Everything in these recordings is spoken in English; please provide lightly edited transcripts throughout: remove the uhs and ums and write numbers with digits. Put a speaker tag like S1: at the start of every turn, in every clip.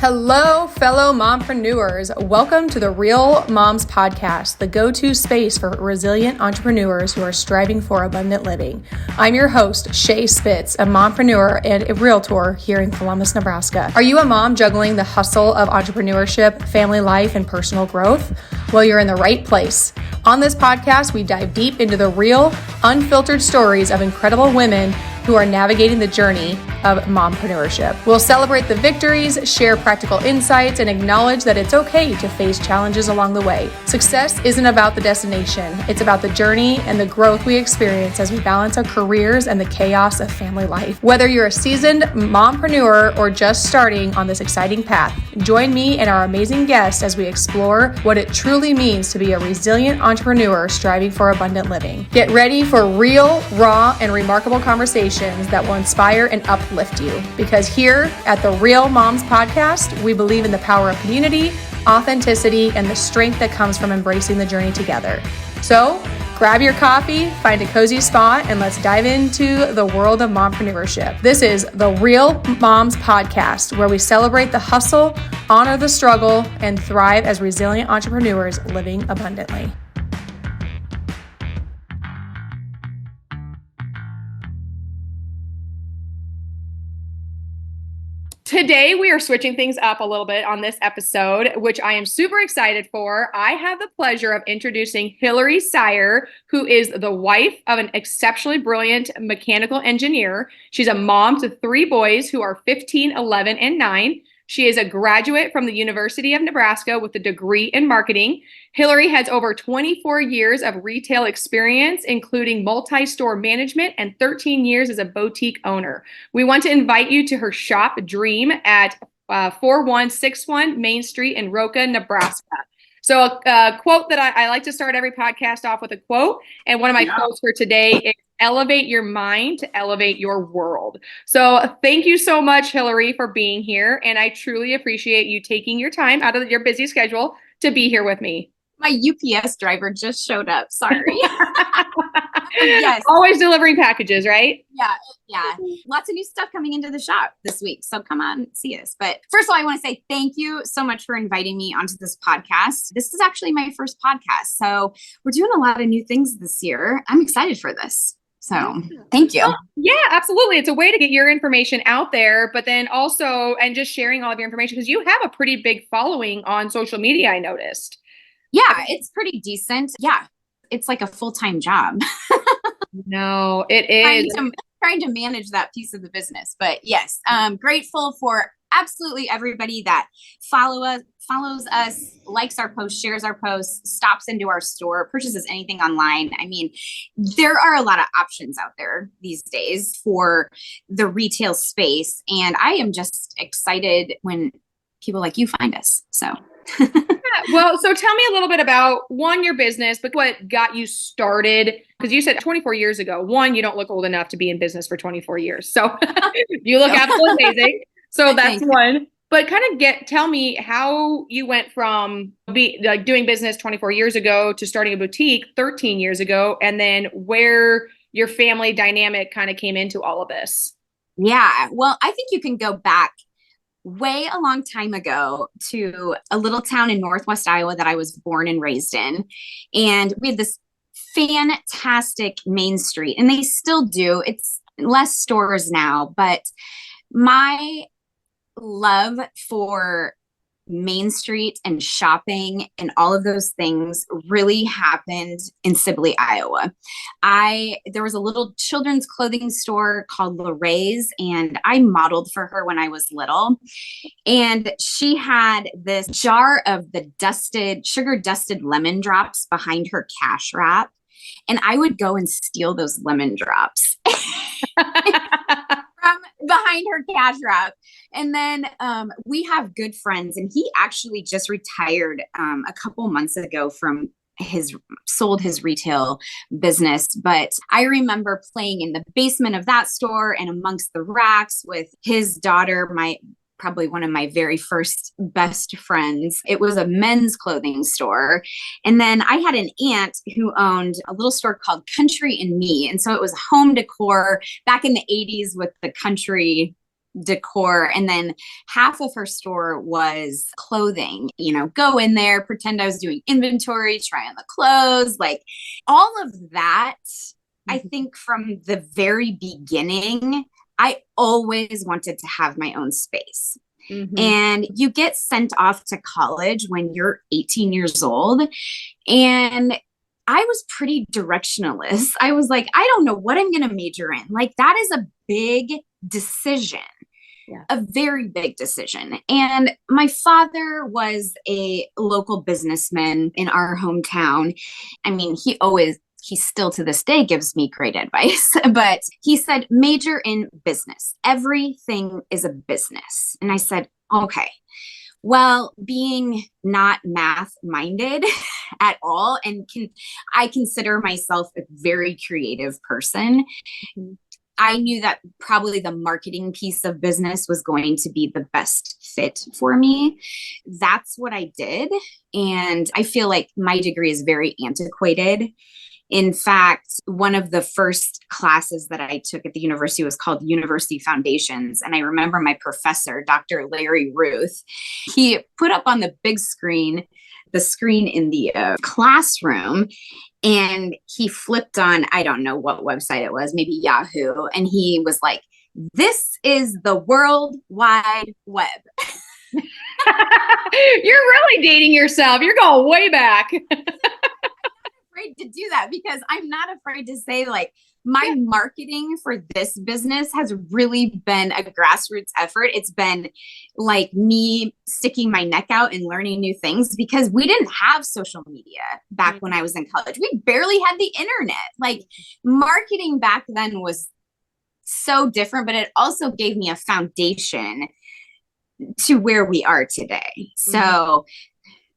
S1: Hello, fellow mompreneurs. Welcome to the Real Moms Podcast, the go-to space for resilient entrepreneurs who are striving for abundant living. I'm your host, Shae Spitz, a mompreneur and a realtor here in Columbus, Nebraska. Are you a mom juggling the hustle of entrepreneurship, family life, and personal growth? Well, you're in the right place. On this podcast, we dive deep into the real, unfiltered stories of incredible women who are navigating the journey of mompreneurship. We'll celebrate the victories, share practical insights, and acknowledge that it's okay to face challenges along the way. Success isn't about the destination. It's about the journey and the growth we experience as we balance our careers and the chaos of family life. Whether you're a seasoned mompreneur or just starting on this exciting path, join me and our amazing guests as we explore what it truly means to be a resilient entrepreneur striving for abundant living. Get ready for real, raw, and remarkable conversations that will inspire and uplift you. Because here at the Real Moms Podcast, we believe in the power of community, authenticity, and the strength that comes from embracing the journey together. So grab your coffee, find a cozy spot, and let's dive into the world of mompreneurship. This is the Real Moms Podcast, where we celebrate the hustle, honor the struggle, and thrive as resilient entrepreneurs living abundantly. Today, we are switching things up a little bit on this episode, which I am super excited for. I have the pleasure of introducing Hilary Sire, who is the wife of an exceptionally brilliant mechanical engineer. She's a mom to 3 boys who are 15, 11, and 9. She is a graduate from the University of Nebraska with a degree in marketing. Hilary has over 24 years of retail experience, including multi-store management and 13 years as a boutique owner. We want to invite you to her shop, Dream, at 4161 Main Street in Roca, Nebraska. So a quote that I like to start every podcast off with a quote. And one of my quotes for today is, elevate your mind to elevate your world. So thank you so much, Hilary, for being here. And I truly appreciate you taking your time out of your busy schedule to be here with me.
S2: My UPS driver just showed up. Sorry. Yes.
S1: Always delivering packages, right?
S2: Yeah. Lots of new stuff coming into the shop this week. So come on, see us. But first of all, I want to say thank you so much for inviting me onto this podcast. This is actually my first podcast. So we're doing a lot of new things this year. I'm excited for this. So thank you.
S1: Yeah, absolutely. It's a way to get your information out there, but then also, and just sharing all of your information, because you have a pretty big following on social media, I noticed.
S2: Yeah, it's pretty decent. Yeah, it's like a full-time job.
S1: No, it is.
S2: Trying to manage that piece of the business. But yes, grateful for absolutely everybody that follows us, likes our posts, shares our posts, stops into our store, purchases anything online. I mean, there are a lot of options out there these days for the retail space. And I am just excited when people like you find us. So
S1: well, so tell me a little bit about, one, your business, but what got you started? Because you said 24 years ago. One, you don't look old enough to be in business for 24 years. So you look absolutely amazing. So that's one. But kind of tell me how you went from doing business 24 years ago to starting a boutique 13 years ago, and then where your family dynamic kind of came into all of this.
S2: Yeah, well, I think you can go back way a long time ago to a little town in Northwest Iowa that I was born and raised in. And we had this fantastic Main Street, and they still do. It's less stores now, but my love for Main Street and shopping and all of those things really happened in Sibley, Iowa. There was a little children's clothing store called Lorraine's, and I modeled for her when I was little. And she had this jar of the sugar dusted lemon drops behind her cash wrap. And I would go and steal those lemon drops from behind her cash wrap. And then we have good friends, and he actually just retired a couple months ago from sold his retail business. But I remember playing in the basement of that store and amongst the racks with his daughter, probably one of my very first best friends. It was a men's clothing store. And then I had an aunt who owned a little store called Country and Me. And so it was home decor back in the 80s with the country decor. And then half of her store was clothing, go in there, pretend I was doing inventory, try on the clothes, like all of that. I think from the very beginning, I always wanted to have my own space. And you get sent off to college when you're 18 years old. And I was pretty directionless. I was like, I don't know what I'm going to major in. Like, that is a big decision. Yeah. A very big decision. And my father was a local businessman in our hometown. I mean, he still to this day gives me great advice, but he said, major in business. Everything is a business. And I said, okay, well, being not math minded at all, and I consider myself a very creative person. I knew that probably the marketing piece of business was going to be the best fit for me. That's what I did. And I feel like my degree is very antiquated. In fact, one of the first classes that I took at the university was called University Foundations. And I remember my professor, Dr. Larry Ruth, he put up on the big screen, the screen in the classroom, and he flipped on, I don't know what website it was, maybe Yahoo. And he was like, this is the World Wide Web.
S1: You're really dating yourself. You're going way back.
S2: To do that because I'm not afraid to say, like, my marketing for this business has really been a grassroots effort. It's been like me sticking my neck out and learning new things because we didn't have social media back when I was in college. We barely had the internet. Like, marketing back then was so different, but it also gave me a foundation to where we are today. So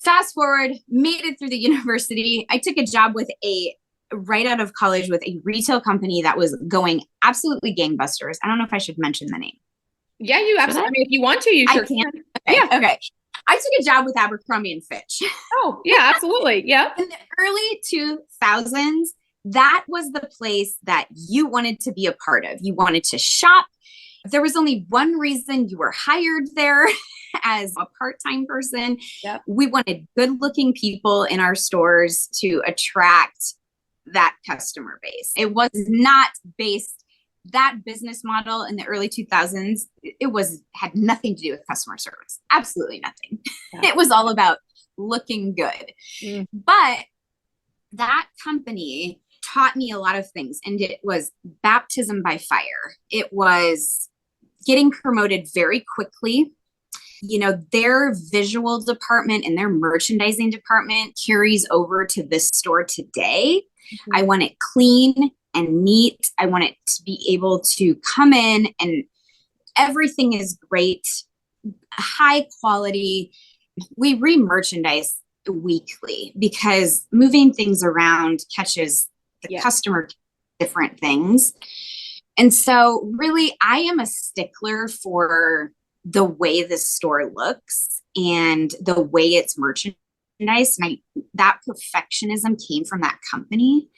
S2: fast forward, made it through the university. I took a job right out of college with a retail company that was going absolutely gangbusters. I don't know if I should mention the name.
S1: Yeah, you absolutely. I mean, if you want to, you sure can.
S2: Okay, yeah. Okay. I took a job with Abercrombie and Fitch.
S1: Oh, yeah, absolutely. Yeah.
S2: In the early 2000s, that was the place that you wanted to be a part of. You wanted to shop. There was only one reason you were hired there as a part-time person. Yep. We wanted good-looking people in our stores to attract that customer base. It was not based, that business model in the early 2000s, had nothing to do with customer service. Absolutely nothing. Yeah. It was all about looking good. But that company taught me a lot of things, and it was baptism by fire. It was getting promoted very quickly. Their visual department and their merchandising department carries over to this store today. I want it clean and neat. I want it to be able to come in and everything is great, high quality. We re-merchandise weekly because moving things around catches the customer different things. And so really, I am a stickler for the way the store looks and the way it's merchandised. And that perfectionism came from that company.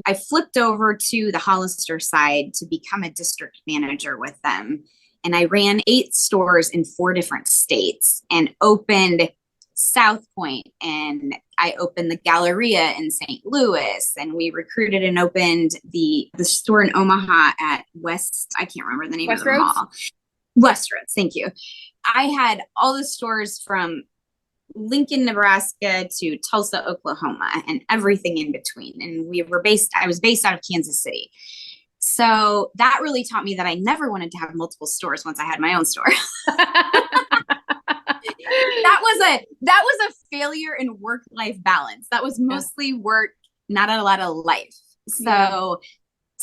S2: I flipped over to the Hollister side to become a district manager with them. And I ran 8 stores in 4 different states and opened South Point, and I opened the Galleria in St. Louis, and we recruited and opened the store in Omaha at I can't remember the name of the mall. Westroads, thank you. I had all the stores from Lincoln, Nebraska to Tulsa, Oklahoma, and everything in between. And I was based out of Kansas City. So that really taught me that I never wanted to have multiple stores once I had my own store. That was a failure in work-life balance. That was mostly work, not a lot of life. So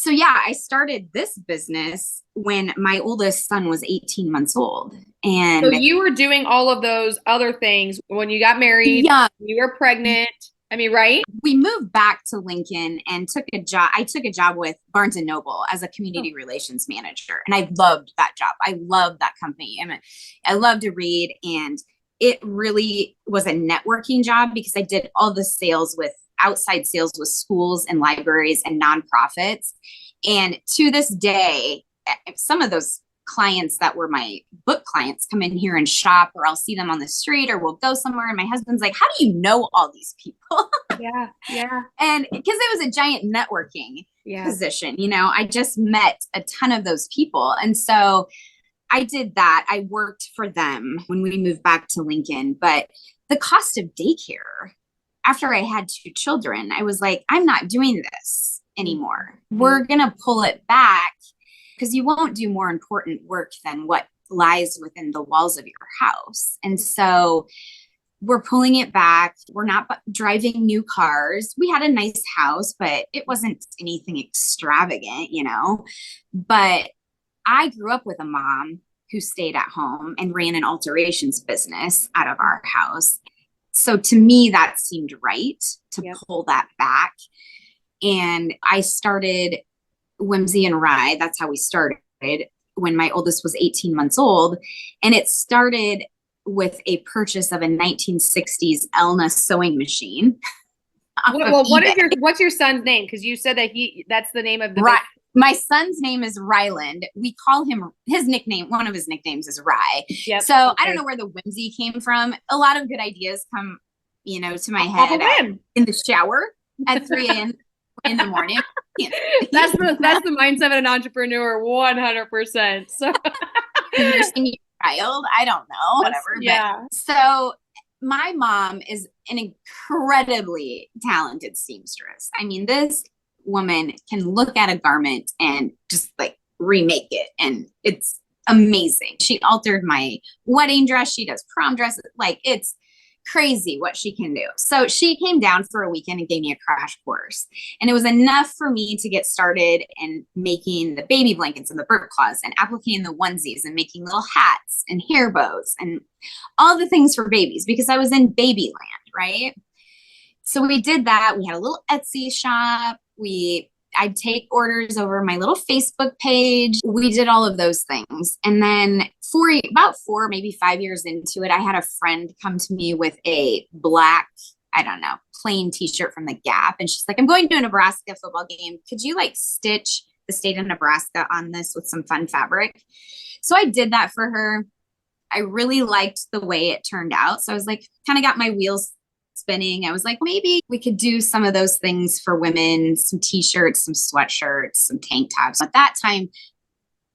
S2: yeah, I started this business when my oldest son was 18 months old. And
S1: so you were doing all of those other things when you got married, you were pregnant. I mean, right?
S2: We moved back to Lincoln and took a job. I took a job with Barnes and Noble as a community relations manager. And I loved that job. I loved that company. I love to read. And it really was a networking job because I did all the outside sales with schools and libraries and nonprofits. And to this day, some of those clients that were my book clients come in here and shop, or I'll see them on the street, or we'll go somewhere. And my husband's like, how do you know all these people?
S1: Yeah. Yeah.
S2: And because it was a giant networking position, you know, I just met a ton of those people. And so I did that. I worked for them when we moved back to Lincoln, but the cost of daycare after I had 2 children, I was like, I'm not doing this anymore. We're going to pull it back because you won't do more important work than what lies within the walls of your house. And so we're pulling it back. We're not driving new cars. We had a nice house, but it wasn't anything extravagant, you know. But I grew up with a mom who stayed at home and ran an alterations business out of our house. So to me, that seemed right to pull that back. And I started Whimsy and Rye. That's how we started when my oldest was 18 months old. And it started with a purchase of a 1960s Elna sewing machine.
S1: Well, what's your son's name? Because you said that that's the name of the
S2: My son's name is Ryland. We call him, his nickname, one of his nicknames is Rye.
S1: Yep.
S2: So I don't know where the whimsy came from. A lot of good ideas come, you know, to my head in the shower at 3 a.m. in the morning.
S1: That's the mindset of an entrepreneur, 100%. So
S2: nursing your child, I don't know, whatever.
S1: Yeah.
S2: But, so my mom is an incredibly talented seamstress. I mean, this woman can look at a garment and just like remake it, and it's amazing. She altered my wedding dress. She does prom dresses. Like, it's crazy what she can do. So she came down for a weekend and gave me a crash course, and it was enough for me to get started in making the baby blankets and the burp cloths and appliquing the onesies and making little hats and hair bows and all the things for babies, because I was in baby land, right? So we did that. We had a little Etsy shop. I'd take orders over my little Facebook page. We did all of those things. And then about 4, maybe 5 years into it, I had a friend come to me with a black, I don't know, plain t-shirt from the Gap. And she's like, I'm going to a Nebraska football game. Could you like stitch the state of Nebraska on this with some fun fabric? So I did that for her. I really liked the way it turned out. So I was like, kind of got my wheels spinning. I was like, maybe we could do some of those things for women, some t-shirts, some sweatshirts, some tank tops. At that time,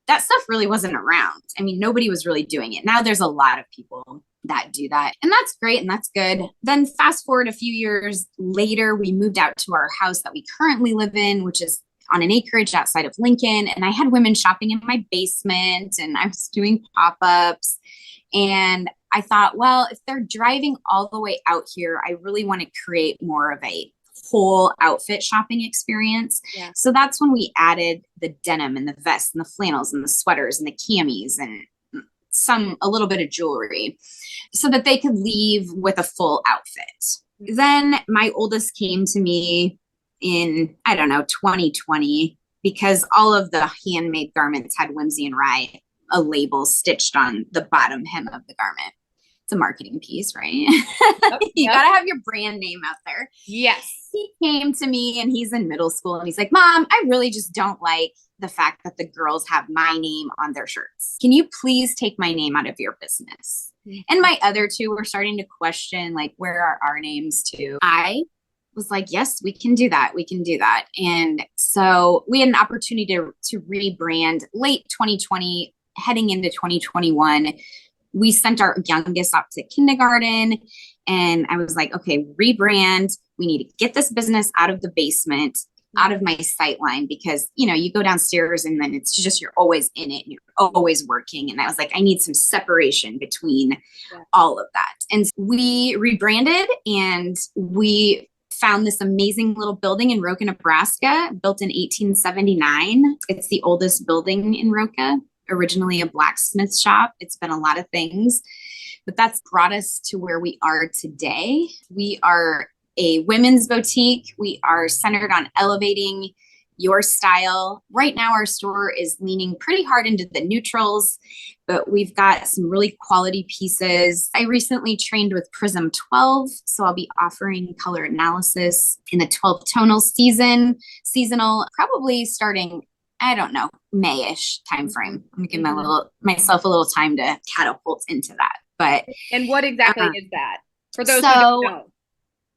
S2: that stuff really wasn't around. I mean, nobody was really doing it. Now there's a lot of people that do that, and that's great and that's good. Then fast forward a few years later, we moved out to our house that we currently live in, which is on an acreage outside of Lincoln. And I had women shopping in my basement, and I was doing pop-ups. And I thought, well, if they're driving all the way out here, I really want to create more of a whole outfit shopping experience. Yeah. So that's when we added the denim and the vests and the flannels and the sweaters and the camis and a little bit of jewelry so that they could leave with a full outfit. Then my oldest came to me in, 2020, because all of the handmade garments had Whimsy and Rye, a label stitched on the bottom hem of the garment. It's a marketing piece, right? You got to have your brand name out there.
S1: Yes.
S2: He came to me, and he's in middle school, and he's like, Mom, I really just don't like the fact that the girls have my name on their shirts. Can you please take my name out of your business? Mm-hmm. And my other 2 were starting to question, like, where are our names too? I was like, yes, we can do that. We can do that. And so we had an opportunity to rebrand late 2020, heading into 2021. We sent our youngest up to kindergarten, and I was like, okay, rebrand. We need to get this business out of the basement, out of my sight line, because, you know, you go downstairs and then it's just, you're always in it and you're always working. And I was like, I need some separation between all of that. And we rebranded, and we found this amazing little building in Roca, Nebraska, built in 1879. It's the oldest building in Roca. Originally a blacksmith shop. It's been a lot of things, but that's brought us to where we are today. We are a women's boutique. We are centered on elevating your style. Right now, our store is leaning pretty hard into the neutrals, but we've got some really quality pieces. I recently trained with Prism 12, so I'll be offering color analysis in the 12 tonal seasonal, probably starting I don't know, May-ish timeframe. I'm gonna give myself a little time to catapult into that. But
S1: and what exactly is that for those who don't know?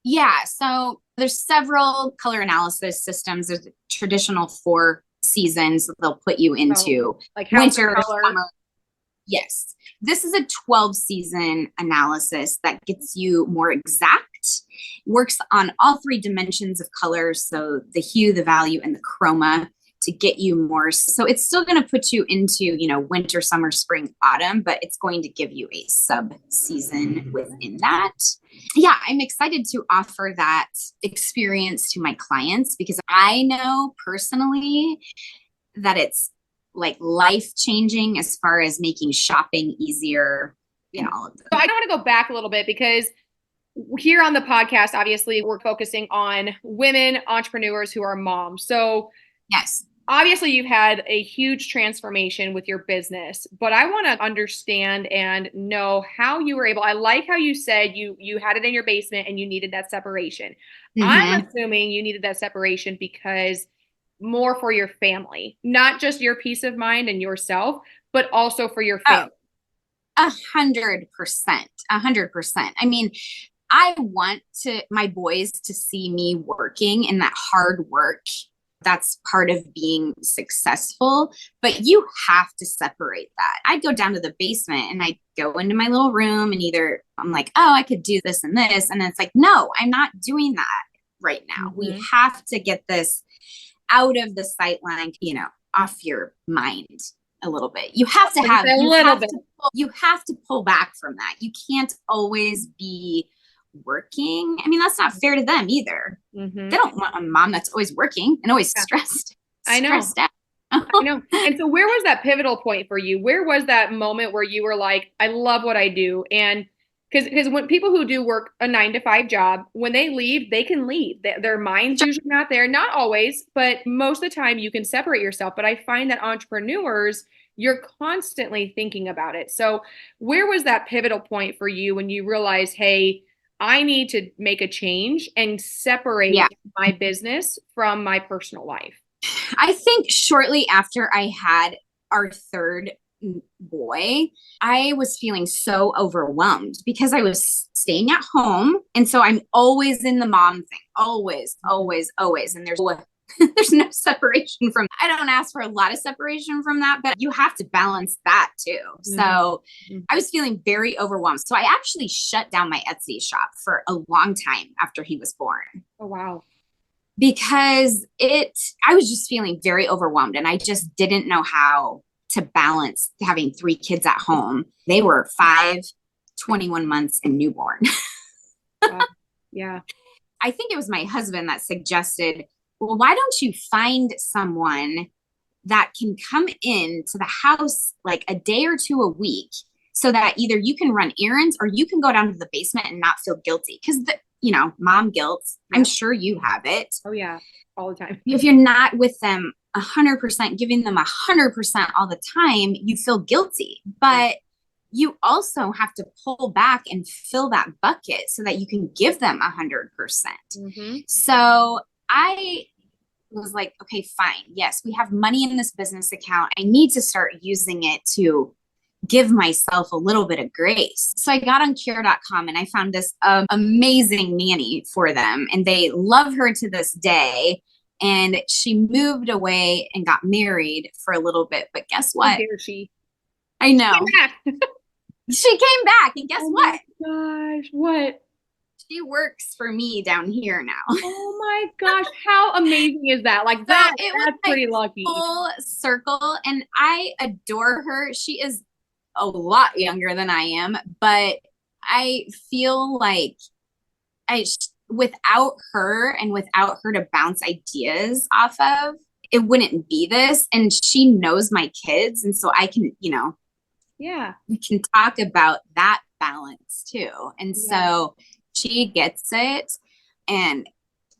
S2: Yeah, so there's several color analysis systems. There's traditional 4 seasons that they'll put you into,
S1: like
S2: winter, summer. Yes. This is a 12 season analysis that gets you more exact, works on all 3 dimensions of color. So the hue, the value, and the chroma to get you more. So it's still going to put you into, winter, summer, spring, autumn, but it's going to give you a sub season within that. Yeah, I'm excited to offer that experience to my clients because I know personally that it's like life-changing as far as making shopping easier and all of that.
S1: So I want to go back a little bit because here on the podcast, obviously, we're focusing on women entrepreneurs who are moms. So
S2: yes,
S1: obviously you've had a huge transformation with your business, but I want to understand and know how you were able. I like how you said you had it in your basement and you needed that separation. I'm assuming you needed that separation because more for your family, not just your peace of mind and yourself, but also for your family.
S2: 100%. 100%. I mean, I want my boys to see me working in that hard work. That's part of being successful, but you have to separate that. I'd go down to the basement and I'd go into my little room and either I'm like, oh, I could do this and this. And it's like, no, I'm not doing that right now. We have to get this out of the sight line, off your mind a little bit. You have to have you have to pull back from that. You can't always be working. I mean, that's not fair to them either. They don't want a mom that's always working and always stressed.
S1: I know. I know. And so where was that pivotal point for you? Where was that moment where you were like, I love what I do? And because when people who do work a 9-to-5 job, when they leave, they can leave. Their mind's usually not there. Not always, but most of the time you can separate yourself. But I find that entrepreneurs, you're constantly thinking about it. So where was that pivotal point for you when you realized, hey, I need to make a change and separate my business from my personal life?
S2: I think shortly after I had our 3rd boy, I was feeling so overwhelmed because I was staying at home. And so I'm always in the mom thing, always, always, always. And there's no separation from, I don't ask for a lot of separation from that, but you have to balance that too. So I was feeling very overwhelmed. So I actually shut down my Etsy shop for a long time after he was born.
S1: Oh, wow.
S2: Because I was just feeling very overwhelmed and I just didn't know how to balance having 3 kids at home. They were 5, 21 months and newborn.
S1: Wow. Yeah.
S2: I think it was my husband that suggested, well, why don't you find someone that can come into the house like a day or 2 a week so that either you can run errands or you can go down to the basement and not feel guilty. Because mom guilt, I'm sure you have it.
S1: Oh yeah, all the time.
S2: If you're not with them 100%, giving them 100% all the time, you feel guilty. But you also have to pull back and fill that bucket so that you can give them 100%. So I was like, okay, fine. Yes, we have money in this business account. I need to start using it to give myself a little bit of grace. So I got on cure.com and I found this amazing nanny for them. And they love her to this day. And she moved away and got married for a little bit. But guess what?
S1: How dare she?
S2: I know. She came back. And guess what?
S1: Gosh, what?
S2: She works for me down here now.
S1: Oh my gosh. How amazing is that? Like that's pretty lucky.
S2: Full circle. And I adore her. She is a lot younger than I am, but I feel like without her and without her to bounce ideas off of, it wouldn't be this. And she knows my kids. And so I can, we can talk about that balance too. And so she gets it. And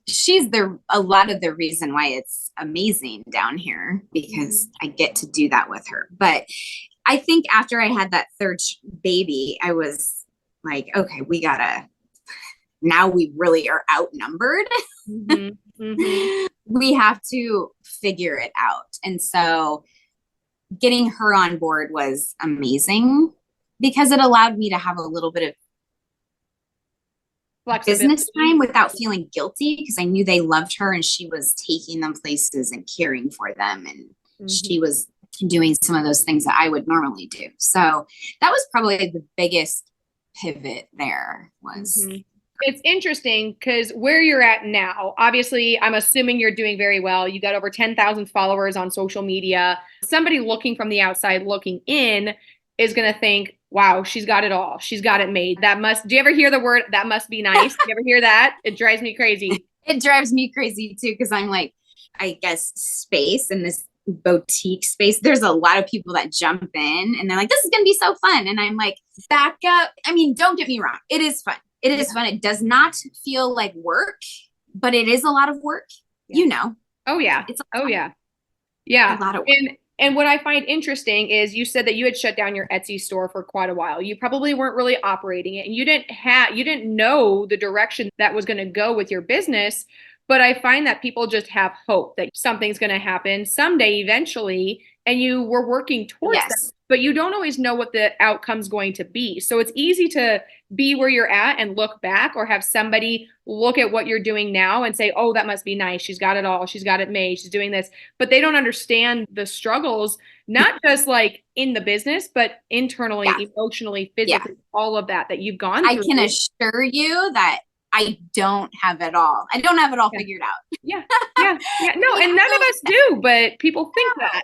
S2: she's a lot of the reason why it's amazing down here because I get to do that with her. But I think after I had that 3rd baby, I was like, okay, now we really are outnumbered. We have to figure it out. And so getting her on board was amazing because it allowed me to have a little bit of business time without feeling guilty, because I knew they loved her and she was taking them places and caring for them. And she was doing some of those things that I would normally do. So that was probably the biggest pivot there was.
S1: It's interesting because where you're at now, obviously, I'm assuming you're doing very well. You got over 10,000 followers on social media. Somebody looking from the outside looking in is going to think, wow, she's got it all. She's got it made. Do you ever hear the word, that must be nice? Do you ever hear that? It drives me crazy.
S2: It drives me crazy too, because I'm like, I guess space in this boutique space, there's a lot of people that jump in and they're like, this is going to be so fun. And I'm like, back up. I mean, don't get me wrong. It is fun. It is fun. It does not feel like work, but it is a lot of work, you know.
S1: Oh, yeah. Yeah.
S2: A lot of work.
S1: And what I find interesting is you said that you had shut down your Etsy store for quite a while. You probably weren't really operating it and you didn't know the direction that was going to go with your business. But I find that people just have hope that something's going to happen someday eventually, and you were working towards that, but you don't always know what the outcome's going to be. So it's easy to be where you're at and look back, or have somebody look at what you're doing now and say, oh, that must be nice. She's got it all. She's got it made. She's doing this. But they don't understand the struggles, not just like in the business, but internally, emotionally, physically, all of that you've gone through.
S2: I can assure you that I don't have it all. I don't have it all figured out.
S1: No, and none of us do, but people think that.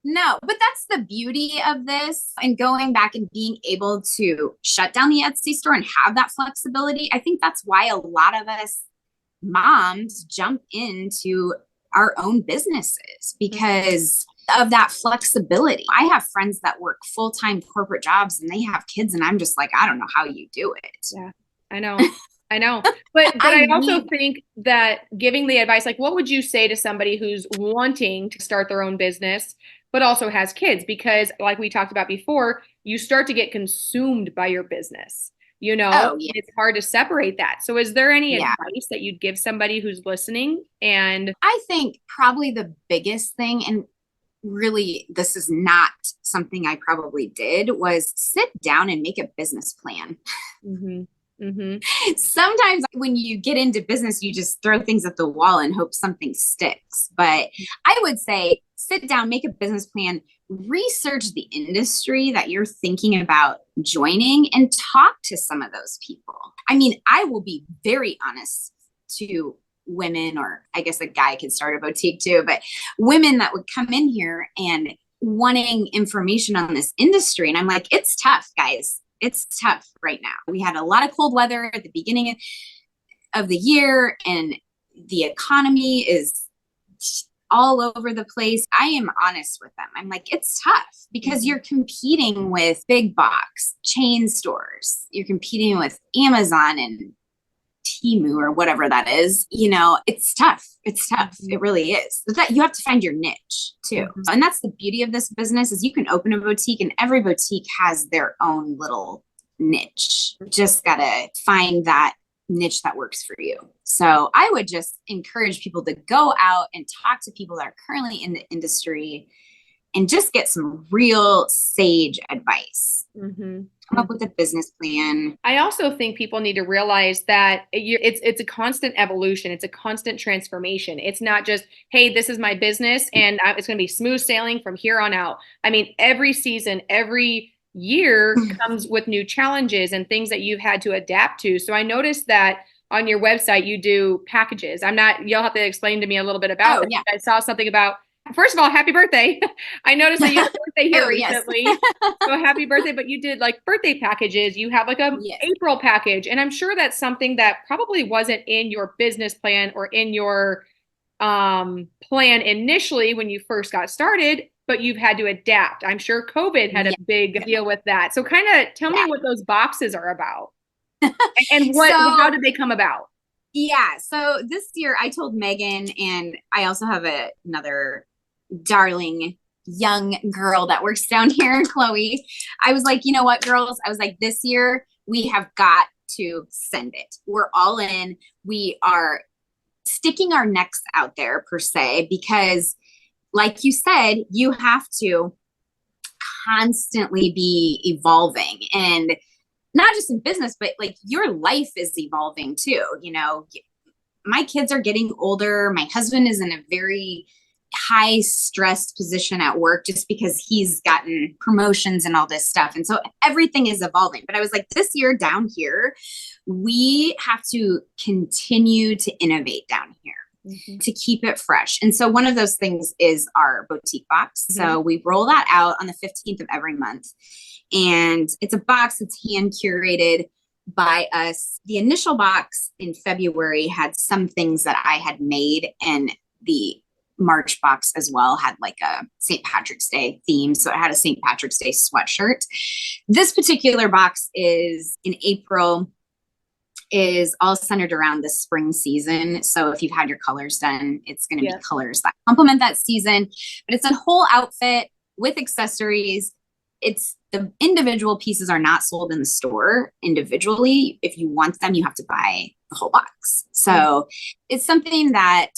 S2: No, but that's the beauty of this, and going back and being able to shut down the Etsy store and have that flexibility. I think that's why a lot of us moms jump into our own businesses, because of that flexibility. I have friends that work full-time corporate jobs and they have kids, and I'm just like, I don't know how you do it.
S1: Yeah, I know. But I also think that giving the advice, like, what would you say to somebody who's wanting to start their own business, but also has kids? Because like we talked about before, you start to get consumed by your business, you know, it's hard to separate that. So is there any advice that you'd give somebody who's listening? And
S2: I think probably the biggest thing, and really this is not something I probably did, was sit down and make a business plan. Sometimes when you get into business, you just throw things at the wall and hope something sticks. But I would say sit down, make a business plan, research the industry that you're thinking about joining, and talk to some of those people. I mean, I will be very honest to women, or I guess a guy could start a boutique too, but women that would come in here and wanting information on this industry. And I'm like, it's tough, guys. It's tough right now. We had a lot of cold weather at the beginning of the year, and the economy is all over the place. I am honest with them. I'm like, it's tough because you're competing with big box chain stores. You're competing with Amazon and Temu or whatever that is. You know, it's tough. It's tough. It really is. But that you have to find your niche too. And that's the beauty of this business, is you can open a boutique and every boutique has their own little niche. Just gotta find that niche that works for you. So I would just encourage people to go out and talk to people that are currently in the industry and just get some real sage advice. Come up with a business plan.
S1: I also think people need to realize that it's a constant evolution. It's a constant transformation. It's not just, hey, this is my business and it's going to be smooth sailing from here on out. I mean, every season, every year comes with new challenges and things that you've had to adapt to. So I noticed that on your website, you do packages. You'll have to explain to me a little bit about it. I saw something about, first of all, happy birthday. I noticed that you had a birthday here recently. So happy birthday, but you did like birthday packages. You have like a April package. And I'm sure that's something that probably wasn't in your business plan or in your plan initially when you first got started, but you've had to adapt. I'm sure COVID had a big deal with that. So kind of tell me what those boxes are about and how did they come about?
S2: Yeah. So this year I told Megan, and I also have another darling young girl that works down here, Chloe. I was like, you know what, girls? I was like, this year we have got to send it. We're all in. We are sticking our necks out there per se, because like you said, you have to constantly be evolving, and not just in business, but like your life is evolving too. You know, my kids are getting older. My husband is in a very high stress position at work just because he's gotten promotions and all this stuff. And so everything is evolving. But I was like, this year down here, we have to continue to innovate down here. To keep it fresh. And so one of those things is our boutique box. So we roll that out on the 15th of every month. And it's a box that's hand curated by us. The initial box in February had some things that I had made, and the March box as well had like a St. Patrick's Day theme. So it had a St. Patrick's Day sweatshirt. This particular box is in April, is all centered around the spring season. So if you've had your colors done, it's going to be colors that complement that season. But it's a whole outfit with accessories. It's the individual pieces are not sold in the store individually. If you want them, you have to buy the whole box. So it's something that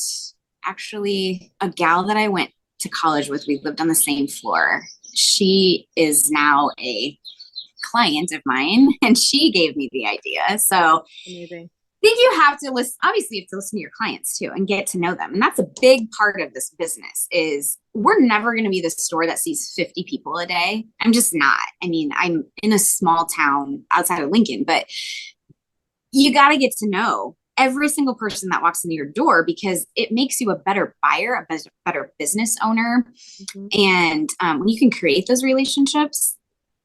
S2: actually a gal that I went to college with, we lived on the same floor. She is now a client of mine, and she gave me the idea. So amazing. I think you have to listen. Obviously, you have to listen to your clients too and get to know them. And that's a big part of this business. Is we're never going to be the store that sees 50 people a day. I'm just not. I mean, I'm in a small town outside of Lincoln, but you got to get to know every single person that walks into your door, because it makes you a better buyer, a better business owner. And when you can create those relationships,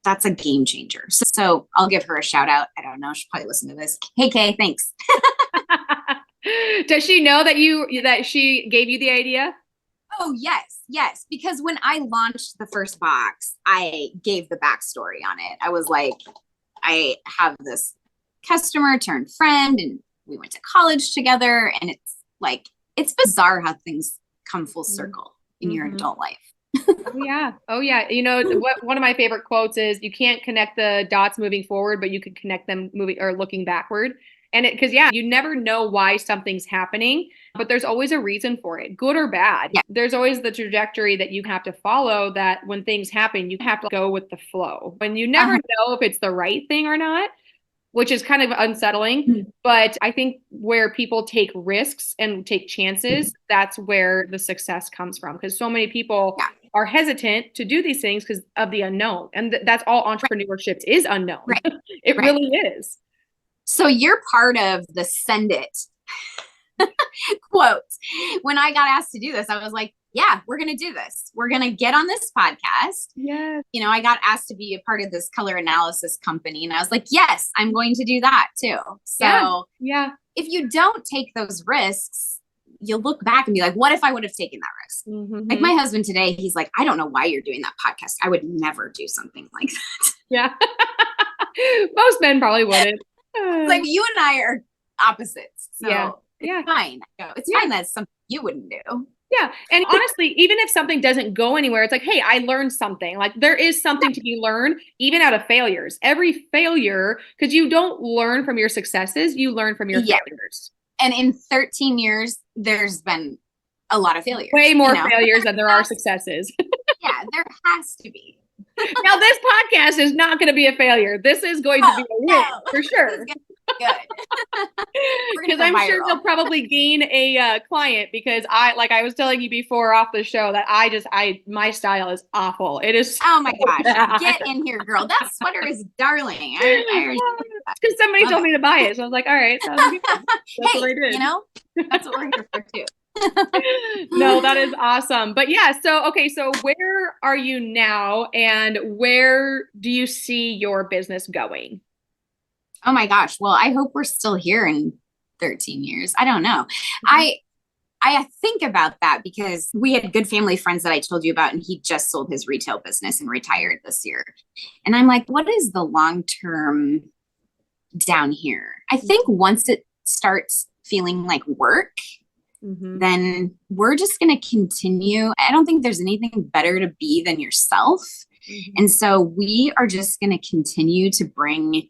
S2: that's a game changer. So I'll give her a shout out. I don't know. She'll probably listen to this. Hey, Kay, thanks.
S1: Does she know that she gave you the idea?
S2: Oh, yes. Yes. Because when I launched the first box, I gave the backstory on it. I was like, I have this customer turned friend, and we went to college together. And it's like, it's bizarre how things come full circle in your adult life.
S1: Oh yeah. You know what? One of my favorite quotes is, "You can't connect the dots moving forward, but you can connect them moving or looking backward." And because you never know why something's happening, but there's always a reason for it, good or bad. There's always the trajectory that you have to follow. That when things happen, you have to go with the flow. And you never know if it's the right thing or not, which is kind of unsettling. But I think where people take risks and take chances, that's where the success comes from. Because so many people are hesitant to do these things because of the unknown. And that's all entrepreneurship is, unknown. It really is.
S2: So you're part of the send it quote. When I got asked to do this, I was like, yeah, we're going to do this. We're going to get on this podcast.
S1: Yes.
S2: You know, I got asked to be a part of this color analysis company, and I was like, yes, I'm going to do that too. So if you don't take those risks, you'll look back and be like, what if I would have taken that risk? Like my husband today, he's like, I don't know why you're doing that podcast. I would never do something like that.
S1: Most men probably wouldn't.
S2: Like you and I are opposites. So it's fine. It's fine. That's something you wouldn't do.
S1: Yeah. And honestly, even if something doesn't go anywhere, it's like, hey, I learned something. Like there is something to be learned, even out of failures. Every failure, because you don't learn from your successes, you learn from your failures.
S2: And in 13 years, there's been a lot of failures.
S1: Way more failures than there are successes.
S2: There has to be.
S1: Now, this podcast is not going to be a failure. This is going to be a win for sure.
S2: Good.
S1: Because I'm sure they'll probably gain a client, because I was telling you before off the show that my style is awful. It is.
S2: Oh my gosh. Get in here, girl. That sweater is darling.
S1: Because somebody told me to buy it. So I was like, all right. That's
S2: what I did. You know, that's what we're here for too.
S1: No, that is awesome. But so where are you now, and where do you see your business going?
S2: Oh my gosh. Well, I hope we're still here in 13 years. I don't know. I think about that because we had good family friends that I told you about, and he just sold his retail business and retired this year. And I'm like, what is the long-term down here? I think once it starts feeling like work, then we're just going to continue. I don't think there's anything better to be than yourself. And so we are just going to continue to bring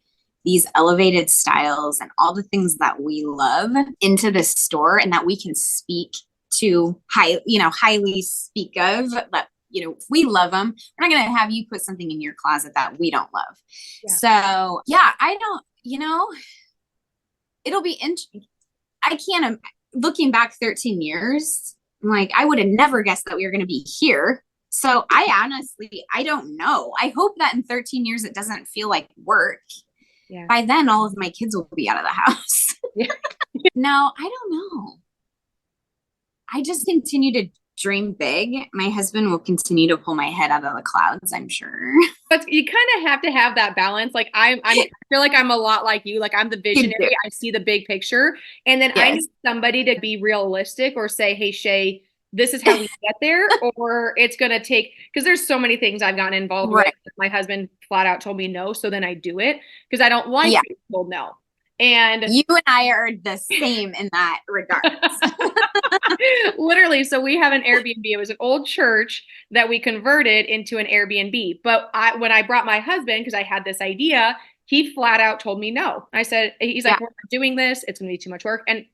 S2: these elevated styles and all the things that we love into this store, and that we can speak to highly speak of, that, if we love them, we're not going to have you put something in your closet that we don't love. Yeah. So yeah, I don't, it'll be interesting. I can't, looking back 13 years, I'm like, I would have never guessed that we were going to be here. So I don't know. I hope that in 13 years, it doesn't feel like work. Yeah. By then, all of my kids will be out of the house. Yeah. No, I don't know. I just continue to dream big. My husband will continue to pull my head out of the clouds, I'm sure.
S1: But you kind of have to have that balance. Like I feel like I'm a lot like you. Like I'm the visionary. I see the big picture. And then I need somebody to be realistic or say, hey, Shae, this is how we get there, or it's going to take, because there's so many things I've gotten involved with. My husband flat out told me no. So then I do it because I don't like being told no. And
S2: you and I are the same in that regard.
S1: Literally. So we have an Airbnb. It was an old church that we converted into an Airbnb. But when I brought my husband, because I had this idea, he flat out told me no. He's like, we're not doing this. It's going to be too much work. And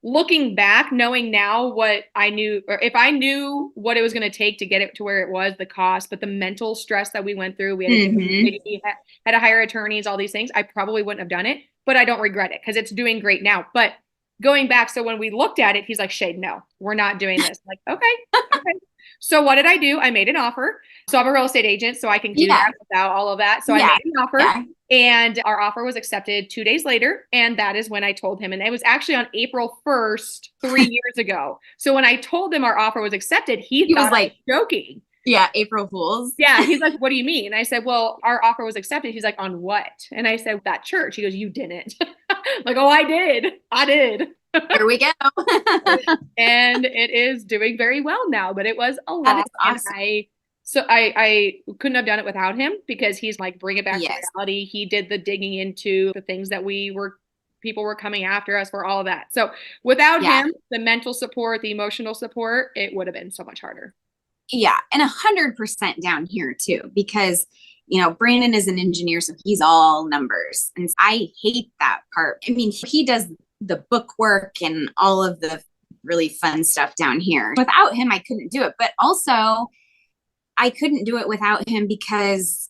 S1: looking back, knowing now what I knew, or if I knew what it was going to take to get it to where it was, the cost, but the mental stress that we went through, we had to hire attorneys, all these things, I probably wouldn't have done it, but I don't regret it because it's doing great now. But going back, so when we looked at it, he's like, Shae, no, we're not doing this. I'm like, okay. So what did I do? I made an offer. So I'm a real estate agent, so I can do that without all of that. So I made an offer, and our offer was accepted 2 days later. And that is when I told him, and it was actually on April 1st, 3 years ago. So when I told him our offer was accepted, he thought I was joking.
S2: Yeah, April Fools.
S1: Yeah, he's like, what do you mean? And I said, well, our offer was accepted. He's like, on what? And I said, that church. He goes, you didn't. Like, oh, I did.
S2: Here we go.
S1: And it is doing very well now, but it was a lot.
S2: Awesome.
S1: I couldn't have done it without him, because he's like, bring it back to reality. He did the digging into the things that people were coming after us for, all of that. So without him, the mental support, the emotional support, it would have been so much harder.
S2: Yeah. And 100% down here too, because, Brandon is an engineer, so he's all numbers. And I hate that part. I mean, he does the book work and all of the really fun stuff down here. Without him, I couldn't do it. But also, I couldn't do it without him because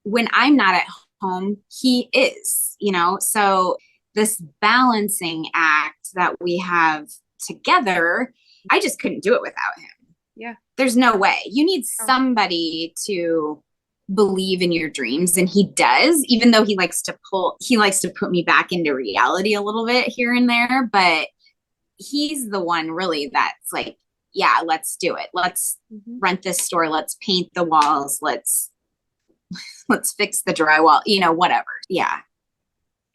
S2: when I'm not at home, he is, so this balancing act that we have together, I just couldn't do it without him.
S1: Yeah.
S2: There's no way. You need somebody to believe in your dreams. And he does, even though he likes to put me back into reality a little bit here and there, but he's the one really that's like, yeah, let's do it. Let's rent this store. Let's paint the walls. Let's fix the drywall, whatever. Yeah.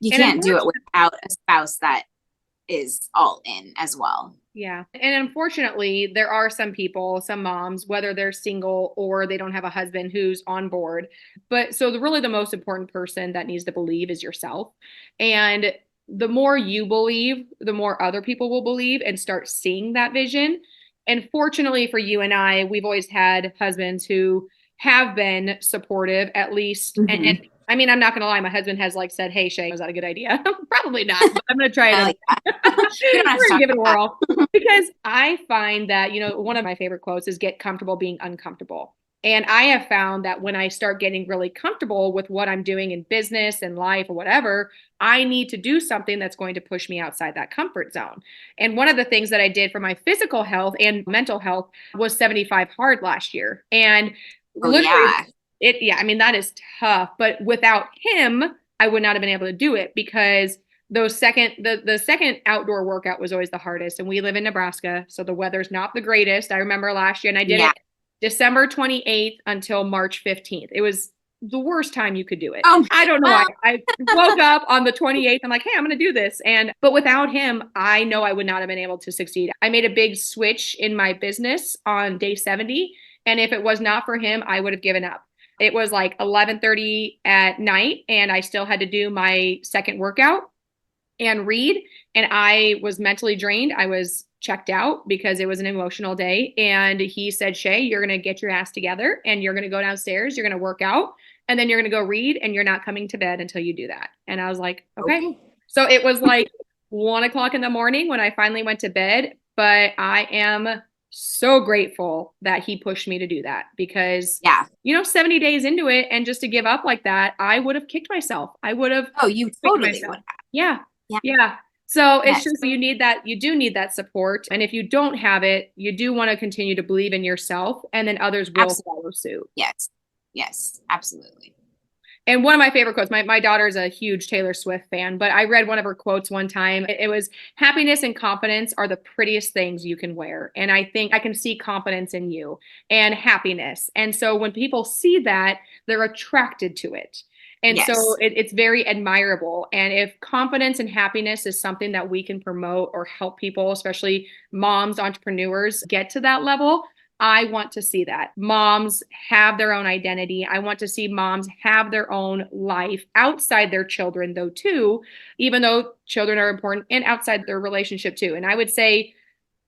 S2: You can't do it without a spouse that is all in as well.
S1: Yeah. And unfortunately, there are some people, some moms, whether they're single or they don't have a husband who's on board. But so really the most important person that needs to believe is yourself. And the more you believe, the more other people will believe and start seeing that vision. And fortunately for you and I, we've always had husbands who have been supportive, at least. And I mean, I'm not going to lie. My husband has said, hey, Shae, was that a good idea? Probably not, but I'm going to try it. We're going to give it a whirl. Because I find that, one of my favorite quotes is get comfortable being uncomfortable. And I have found that when I start getting really comfortable with what I'm doing in business and life or whatever, I need to do something that's going to push me outside that comfort zone. And one of the things that I did for my physical health and mental health was 75 hard last year. And literally, that is tough. But without him, I would not have been able to do it, because the second outdoor workout was always the hardest. And we live in Nebraska, so the weather's not the greatest. I remember last year, and I did it December 28th until March 15th. It was the worst time you could do it. I don't know why. I woke up on the 28th. I'm like, hey, I'm going to do this. But without him, I know I would not have been able to succeed. I made a big switch in my business on day 70. And if it was not for him, I would have given up. It was like 11:30 at night, and I still had to do my second workout and read. And I was mentally drained. I was checked out because it was an emotional day. And he said, Shae, you're going to get your ass together and you're going to go downstairs. You're going to work out and then you're going to go read and you're not coming to bed until you do that. And I was like, okay.
S2: Okay.
S1: So it was like 1 o'clock in the morning when I finally went to bed, but I am so grateful that he pushed me to do that because, 70 days into it and just to give up like that, I would have kicked myself. I would have.
S2: Oh, you totally would have.
S1: Yeah.
S2: Yeah.
S1: Yeah. So it's just, you do need that support. And if you don't have it, you do want to continue to believe in yourself and then others will follow suit.
S2: Yes. Yes, absolutely.
S1: And one of my favorite quotes, my daughter is a huge Taylor Swift fan, but I read one of her quotes one time. It was, happiness and confidence are the prettiest things you can wear. And I think I can see confidence in you and happiness. And so when people see that, they're attracted to it. And so it's very admirable. And if confidence and happiness is something that we can promote or help people, especially moms, entrepreneurs, get to that level, I want to see that. Moms have their own identity. I want to see moms have their own life outside their children, though, too, even though children are important and outside their relationship, too. And I would say,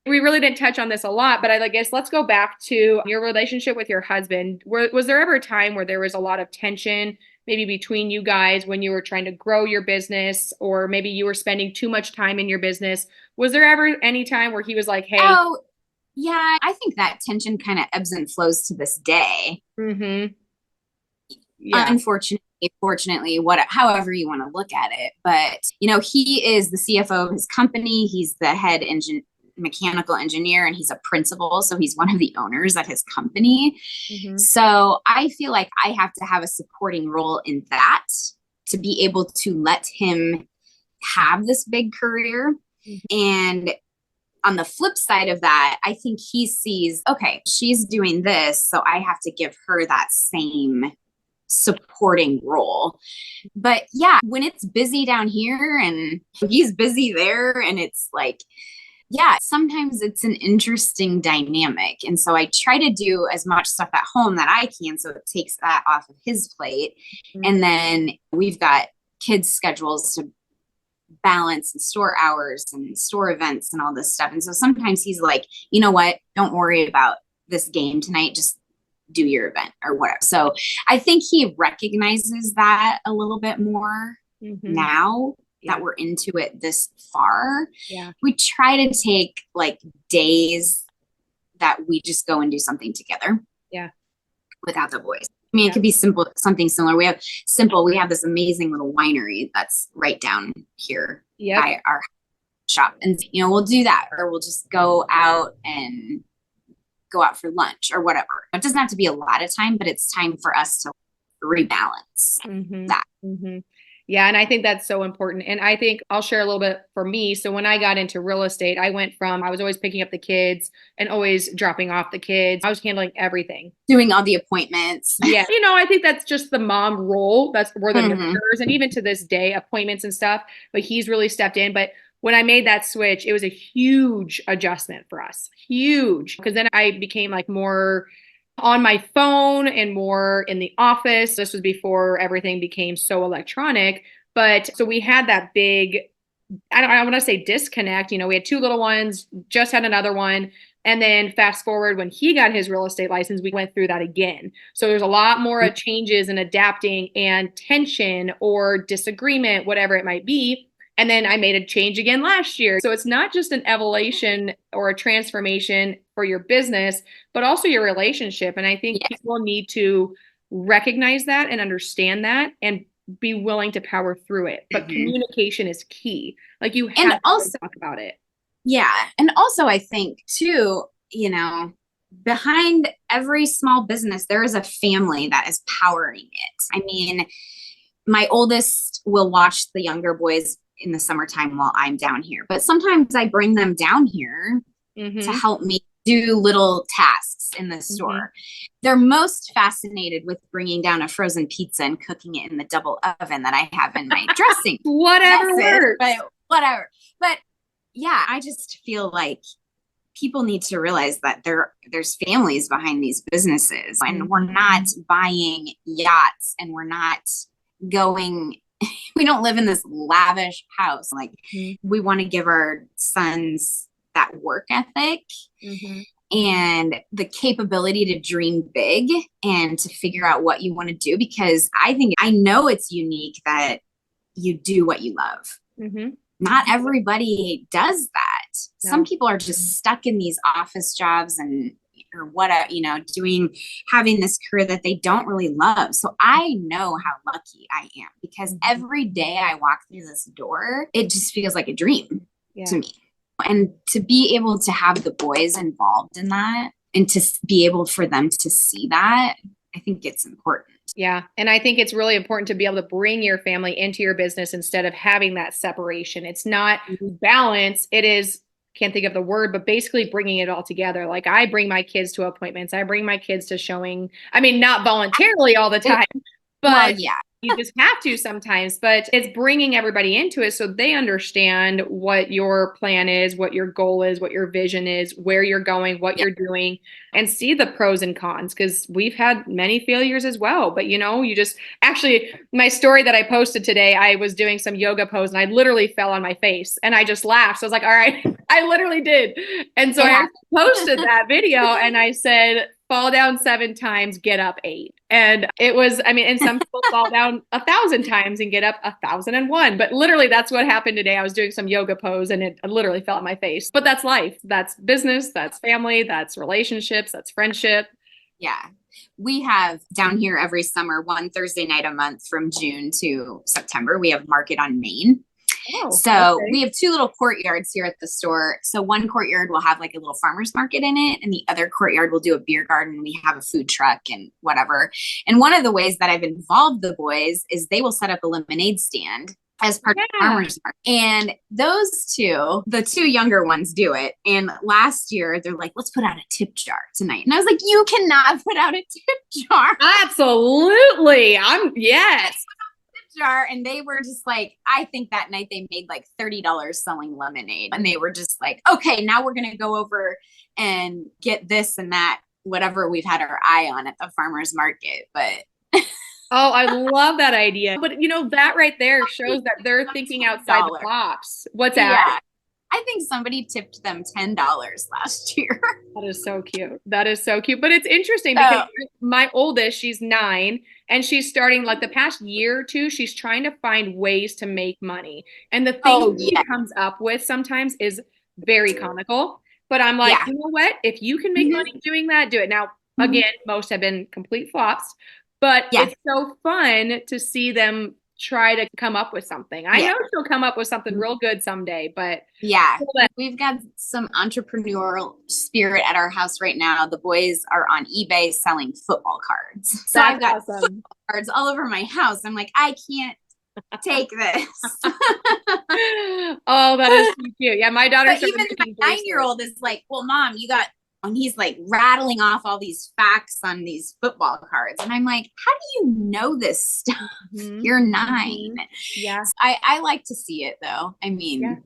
S1: we really didn't touch on this a lot, but I guess let's go back to your relationship with your husband. Was there ever a time where there was a lot of tension, maybe between you guys when you were trying to grow your business, or maybe you were spending too much time in your business? Was there ever any time where he was like, hey,
S2: yeah, I think that tension kind of ebbs and flows to this day.
S1: Mm-hmm. Yeah.
S2: Unfortunately, fortunately, however you want to look at it. But, he is the CFO of his company. He's the head mechanical engineer, and he's a principal. So he's one of the owners at his company. Mm-hmm. So I feel like I have to have a supporting role in that to be able to let him have this big career. Mm-hmm. And on the flip side of that, I think he sees, okay, she's doing this, so I have to give her that same supporting role. But yeah, when it's busy down here and he's busy there, and it's like, yeah, sometimes it's an interesting dynamic. And so I try to do as much stuff at home that I can, so it takes that off of his plate. Mm-hmm. And then we've got kids' schedules to balance, and store hours and store events and all this stuff. And so sometimes he's like, you know what, don't worry about this game tonight, just do your event or whatever. So I think he recognizes that a little bit more now that we're into it this far. Yeah. We try to take like days that we just go and do something together. Yeah. Without the boys. I mean, it could be something similar. We have this amazing little winery that's right down here by our shop. And, we'll do that, or we'll just go out for lunch or whatever. It doesn't have to be a lot of time, but it's time for us to rebalance that.
S1: Mm-hmm. Yeah. And I think that's so important. And I think I'll share a little bit for me. So when I got into real estate, I was always picking up the kids and always dropping off the kids. I was handling everything.
S2: Doing all the appointments.
S1: Yeah. I think that's just the mom role. That's where the nurturers, and even to this day, appointments and stuff, but he's really stepped in. But when I made that switch, it was a huge adjustment for us. Huge. Because then I became like more on my phone and more in the office. This was before everything became so electronic. But so we had that big, I want to say disconnect. We had 2 little ones, just had another one. And then fast forward, when he got his real estate license, we went through that again. So there's a lot more changes and adapting and tension or disagreement, whatever it might be. And then I made a change again last year. So it's not just an evolution or a transformation for your business, but also your relationship. And I think people need to recognize that and understand that and be willing to power through it. But communication is key. Like you have to talk about it.
S2: Yeah. And also I think too, behind every small business, there is a family that is powering it. I mean, my oldest will watch the younger boys in the summertime while I'm down here, but sometimes I bring them down here to help me do little tasks in the store. They're most fascinated with bringing down a frozen pizza and cooking it in the double oven that I have in my dressing.
S1: Whatever.
S2: But yeah, I just feel like people need to realize that there's families behind these businesses, and we're not buying yachts, and we're not going, we don't live in this lavish house. Like we want to give our sons that work ethic. and the capability to dream big and to figure out what you want to do, because I know it's unique that you do what you love.
S1: Mm-hmm.
S2: Not everybody does that.
S1: No.
S2: Some people are just stuck in these office jobs and or what, having this career that they don't really love. So I know how lucky I am, because every day I walk through this door, it just feels like a dream to me. And to be able to have the boys involved in that and to be able for them to see that, I think it's important.
S1: Yeah. And I think it's really important to be able to bring your family into your business instead of having that separation. It's not balance. It is, can't think of the word, but basically bringing it all together. Like I bring my kids to appointments. I bring my kids to showing, I mean, not voluntarily all the time, but you just have to sometimes, but it's bringing everybody into it so they understand what your plan is, what your goal is, what your vision is, where you're going, what you're doing, and see the pros and cons, because we've had many failures as well. But you just actually, my story that I posted today, I was doing some yoga pose and I literally fell on my face and I just laughed. So I was like, all right, I literally did. And so I posted that video and I said, fall down 7 times, get up 8. And it was, and some people fall down 1,000 times and get up 1,001. But literally that's what happened today. I was doing some yoga pose and it literally fell on my face. But that's life. That's business. That's family. That's relationships. That's friendship.
S2: Yeah. We have down here every summer, one Thursday night a month from June to September, we have Market on Main. We have 2 little courtyards here at the store. So one courtyard will have like a little farmer's market in it, and the other courtyard will do a beer garden. We have a food truck and whatever. And one of the ways that I've involved the boys is they will set up a lemonade stand as part of the farmer's market. And those 2, the 2 younger ones, do it. And last year they're like, let's put out a tip jar tonight. And I was like, you cannot put out a tip jar.
S1: Absolutely. Yes.
S2: Jar. And they were just like, I think that night they made like $30 selling lemonade. And they were just like, okay, now we're going to go over and get this and that, whatever we've had our eye on at the farmer's market. But
S1: oh, I love that idea. But that right there shows that they're thinking outside the box. What's that?
S2: Yeah. I think somebody tipped them $10 last year.
S1: That is so cute. That is so cute. But it's interesting because my oldest, she's 9, and she's starting like the past year or 2, she's trying to find ways to make money. And the thing she comes up with sometimes is very comical. But I'm like, you know what? If you can make money doing that, do it. Now, again, most have been complete flops, but it's so fun to see them try to come up with something. I know she'll come up with something real good someday, but
S2: we've got some entrepreneurial spirit at our house right now. The boys are on eBay selling football cards. So I've got football cards all over my house. I'm like, I can't take this.
S1: Oh, that is so cute. Yeah, my daughter.
S2: Even my 9-year-old is like, well, Mom, and he's like rattling off all these facts on these football cards. And I'm like, how do you know this stuff? You're 9.
S1: Yeah.
S2: I like to see it though. I mean,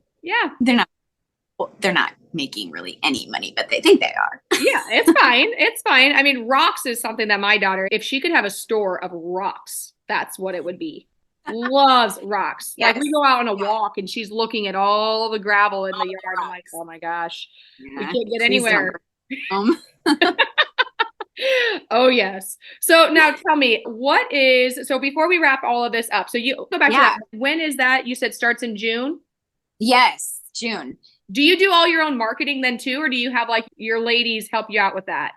S2: they're not making really any money, but they think they are.
S1: Yeah, it's fine. It's fine. I mean, rocks is something that my daughter, if she could have a store of rocks, that's what it would be. Loves rocks. Yes. Like we go out on a walk and she's looking at all the gravel in the yard. I'm like, oh my gosh, we can't get anywhere. Oh yes. So now tell me, so before we wrap all of this up, so you go back to that. When is that? You said starts in June?
S2: Yes, June.
S1: Do you do all your own marketing then too, or do you have like your ladies help you out with that?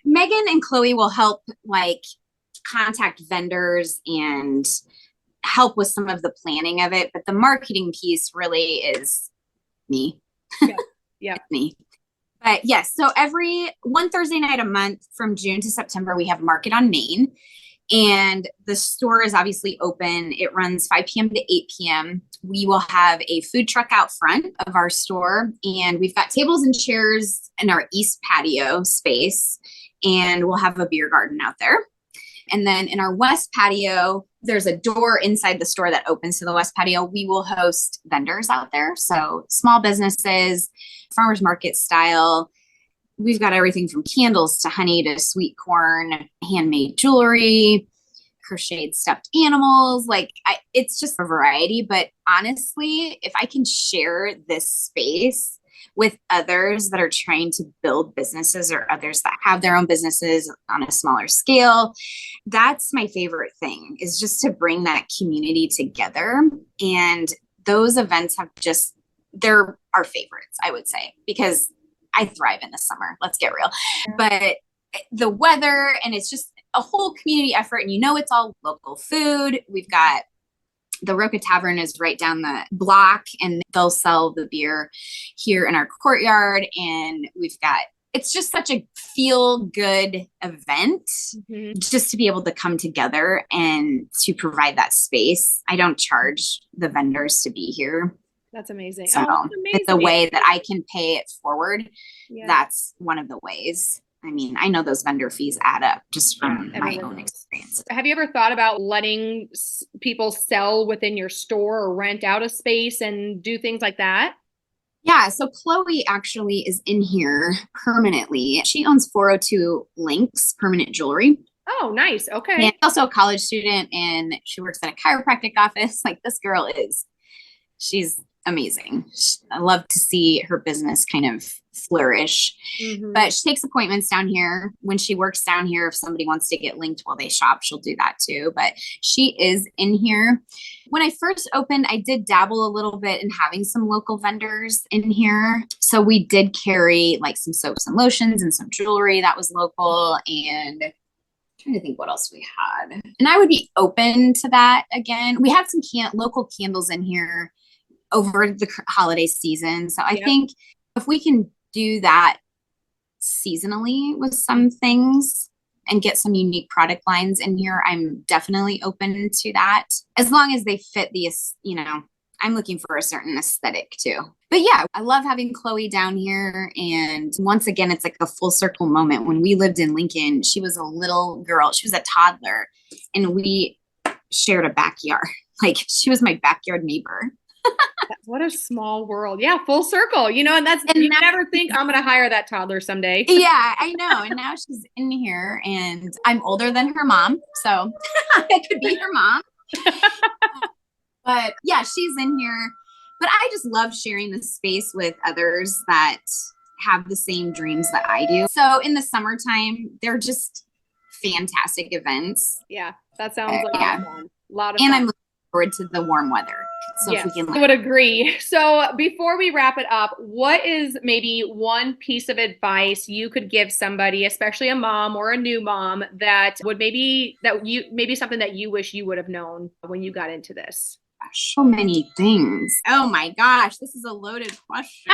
S2: Megan and Chloe will help like contact vendors and help with some of the planning of it, but the marketing piece really is me.
S1: Yeah.
S2: Me. But yes, so every one Thursday night a month from June to September, we have Market on Main. And the store is obviously open. It runs 5 p.m. to 8 p.m. We will have a food truck out front of our store. And we've got tables and chairs in our east patio space. And we'll have a beer garden out there. And then in our west patio, there's a door inside the store that opens to the west patio. We will host vendors out there. So small businesses, farmers market style. We've got everything from candles to honey to sweet corn, handmade jewelry, crocheted stuffed animals. It's just a variety. But honestly, if I can share this space with others that are trying to build businesses or others that have their own businesses on a smaller scale. That's my favorite thing, is just to bring that community together. And those events they're our favorites, I would say, because I thrive in the summer. Let's get real. But the weather, and it's just a whole community effort, and it's all local food. We've got the Roca Tavern is right down the block, and they'll sell the beer here in our courtyard. And it's just such a feel good event, just to be able to come together and to provide that space. I don't charge the vendors to be here.
S1: That's amazing.
S2: So it's a way that I can pay it forward. Yeah. That's one of the ways. I mean, I know those vendor fees add up just from my own experience.
S1: Have you ever thought about letting people sell within your store or rent out a space and do things like that?
S2: Yeah. So Chloe actually is in here permanently. She owns 402 Links Permanent Jewelry.
S1: Oh, nice. Okay.
S2: And she's also a college student, and she works at a chiropractic office. Like, this girl she's amazing. I love to see her business kind of flourish. But she takes appointments down here. When she works down here, if somebody wants to get linked while they shop, she'll do that too. But she is in here. When I first opened, I did dabble a little bit in having some local vendors in here. So we did carry like some soaps and lotions and some jewelry that was local, and I'm trying to think what else we had. And I would be open to that again. We had some local candles in here over the holiday season. So I think if we can do that seasonally with some things and get some unique product lines in here, I'm definitely open to that, as long as they fit I'm looking for a certain aesthetic too. But yeah, I love having Chloe down here. And once again, it's like a full circle moment. When we lived in Lincoln, she was a little girl. She was a toddler, and we shared a backyard. Like, she was my backyard neighbor.
S1: What a small world. Yeah. Full circle, and you never think I'm going to hire that toddler someday.
S2: Yeah, I know. And now she's in here, and I'm older than her mom. So I could be her mom. But yeah, she's in here. But I just love sharing the space with others that have the same dreams that I do. So in the summertime, they're just fantastic events.
S1: Yeah, that sounds like fun. A lot of
S2: fun.
S1: And
S2: I'm looking forward to the warm weather. So
S1: yes, I would agree. So before we wrap it up, what is maybe one piece of advice you could give somebody, especially a mom or a new mom, that would maybe something that you wish you would have known when you got into this?
S2: So many things. Oh my gosh, this is a loaded question.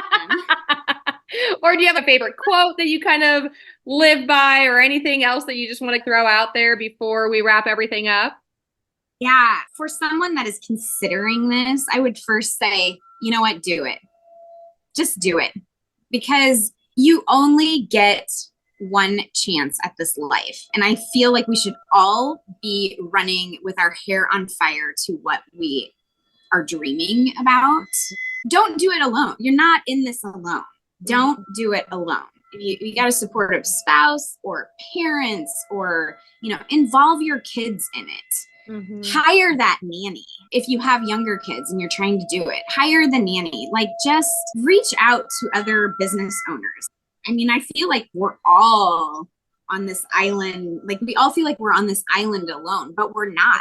S1: Or do you have a favorite quote that you kind of live by, or anything else that you just want to throw out there before we wrap everything up?
S2: Yeah, for someone that is considering this, I would first say, you know what, do it. Just do it. Because you only get one chance at this life. And I feel like we should all be running with our hair on fire to what we are dreaming about. Don't do it alone. You're not in this alone. Don't do it alone. You got a supportive spouse or parents, or, involve your kids in it. Hire that nanny. If you have younger kids and you're trying to do it, hire the nanny. Like, just reach out to other business owners. I mean, I feel like we're all on this island. Like, we all feel like we're on this island alone, but we're not.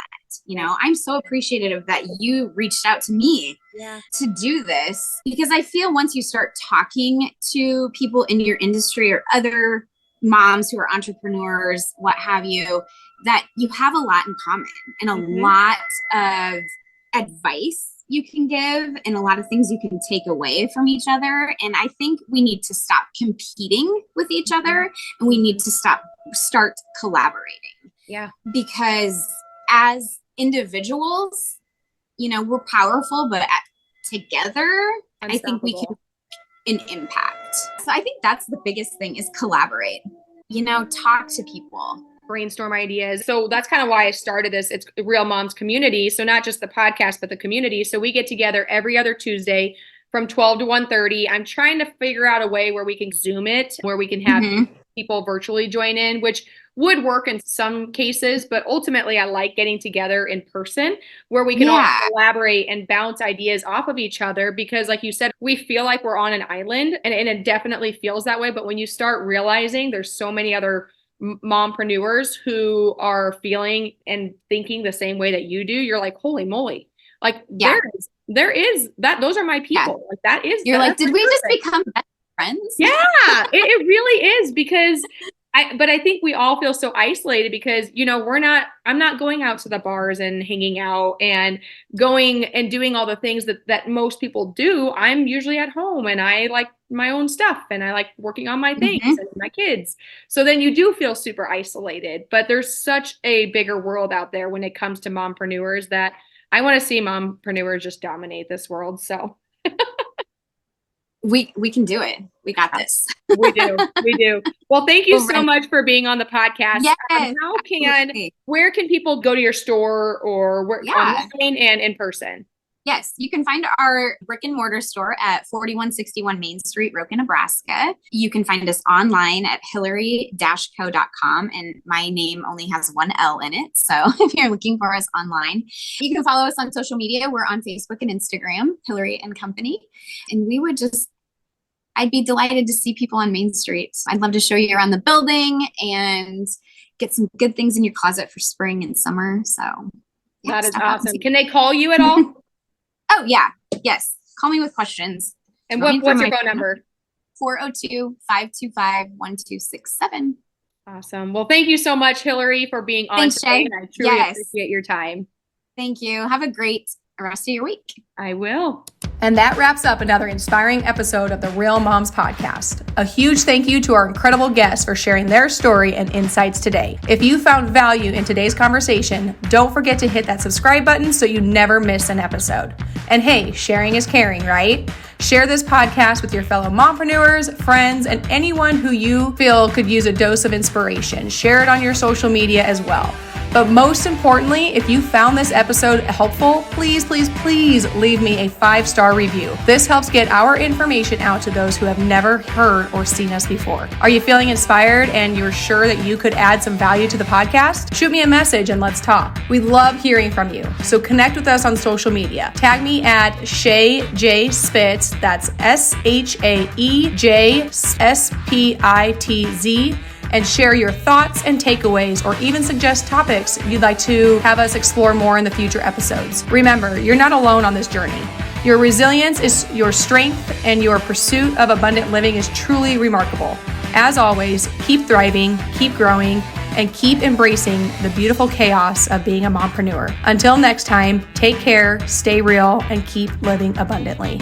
S2: I'm so appreciative that you reached out to me to do this, because I feel once you start talking to people in your industry or other moms who are entrepreneurs, what have you, that you have a lot in common, and a lot of advice you can give, and a lot of things you can take away from each other. And I think we need to stop competing with each other, and we need to start collaborating. Yeah. Because as individuals, we're powerful, but together, I think we can make an impact. So I think that's the biggest thing, is collaborate. Talk to people.
S1: Brainstorm ideas. So that's kind of why I started this. It's Real Moms Community. So not just the podcast, but the community. So we get together every other Tuesday from 12 to 1:30. I'm trying to figure out a way where we can Zoom it, where we can have people virtually join in, which would work in some cases, but ultimately I like getting together in person where we can all collaborate and bounce ideas off of each other, because like you said, we feel like we're on an island, and it definitely feels that way. But when you start realizing there's so many other mompreneurs who are feeling and thinking the same way that you do, you're like, holy moly, like there is that, those are my people. Like that is,
S2: you're like, did we just become best friends?
S1: Yeah, it really is, because but I think we all feel so isolated because, you know, I'm not going out to the bars and hanging out and going and doing all the things that most people do. I'm usually at home and I like my own stuff and I like working on my things and my kids. So then you do feel super isolated, but there's such a bigger world out there when it comes to mompreneurs that I want to see mompreneurs just dominate this world. So
S2: we can do it. We got this.
S1: We do. Well, thank you so much for being on the podcast.
S2: Yes,
S1: where can people go to your store, or online and in person?
S2: Yes, you can find our brick and mortar store at 4161 Main Street, Roca, Nebraska. You can find us online at hilary-co.com, and my name only has one L in it. So if you're looking for us online, you can follow us on social media. We're on Facebook and Instagram, Hilary and Company. And I'd be delighted to see people on Main Street. I'd love to show you around the building and get some good things in your closet for spring and summer. So
S1: that is awesome. Can they call you at all?
S2: Oh, yeah. Yes. Call me with questions.
S1: And what's your phone number?
S2: 402-525-1267.
S1: Awesome. Well, thank you so much, Hilary, for being on today. And I truly appreciate your time.
S2: Thank you. Have a great rest of your week.
S1: I will.
S3: And that wraps up another inspiring episode of the Real Moms Podcast. A huge thank you to our incredible guests for sharing their story and insights today. If you found value in today's conversation, don't forget to hit that subscribe button so you never miss an episode. And hey, sharing is caring, right? Share this podcast with your fellow mompreneurs, friends, and anyone who you feel could use a dose of inspiration. Share it on your social media as well. But most importantly, if you found this episode helpful, please, please, please leave me a 5-star review. This helps get our information out to those who have never heard or seen us before. Are you feeling inspired and you're sure that you could add some value to the podcast? Shoot me a message and let's talk. We love hearing from you. So connect with us on social media. Tag me at Shae J Spitz. That's ShaeJSpitz. And share your thoughts and takeaways, or even suggest topics you'd like to have us explore more in the future episodes. Remember, you're not alone on this journey. Your resilience is your strength, and your pursuit of abundant living is truly remarkable. As always, keep thriving, keep growing, and keep embracing the beautiful chaos of being a mompreneur. Until next time, take care, stay real, and keep living abundantly.